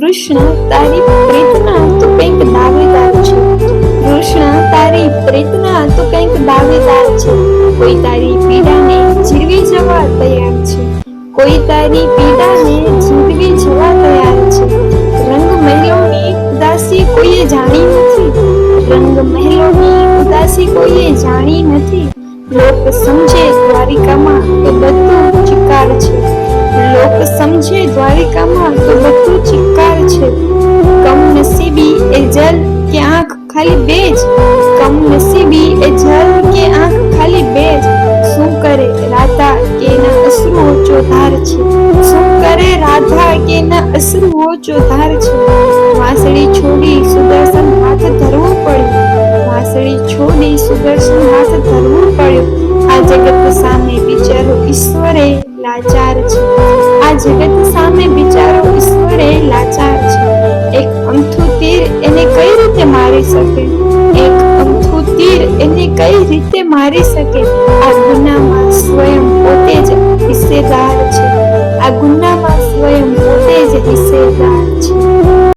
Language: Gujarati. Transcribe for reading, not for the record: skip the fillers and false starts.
કૃષ્ણ તારી પ્રીતના તું કંઈક દાવેદાર છે, કૃષ્ણ તારી પ્રીતના તું કંઈક દાવેદાર છે, કોઈ તારી પીડાને જીરવી જવા તૈયાર છે, કોઈ તારી પીડાને જીરવી જવા તૈયાર છે. રંગ મહેલોની ઉદાસી કોઈએ જાણી નથી, રંગ મહેલોની ઉદાસી કોઈએ જાણી નથી. લોક સમજે દ્વારિકામાં તો બધું ચિકાર છે, લોક સમજે દ્વારિકામાં તો બધું ચિકાર છે. કમનસીબી એ જલ કે આંખ ખાલી બે જ, કમનસીબી એ જલ કે આંખ ખાલી બે જ. શું કરે રાધા કે એના અશ્રુઓ ચોધાર છે, શું કરે રાધા કે એના અશ્રુઓ ચોધાર છે. વાંસળી છોડી સુદર્શન હાથ ધરવું પડ્યું, વાંસળી છોડી સુદર્શન હાથ ધરવું પડ્યું. આ જગત સામે બિચારો ઈશ્વરે લાચાર છે, આ જગત સામે બિચારો ઈશ્વરે લાચાર છે. એક અમથું તીર એને કઈ રીતે મારી શકે, એક અમથું તીર એને કઈ રીતે મારી શકે. આ ગુનામાં સ્વયં પોતે જ હિસ્સેદાર છે, આ ગુનામાં સ્વયં પોતે જ હિસ્સેદાર છે.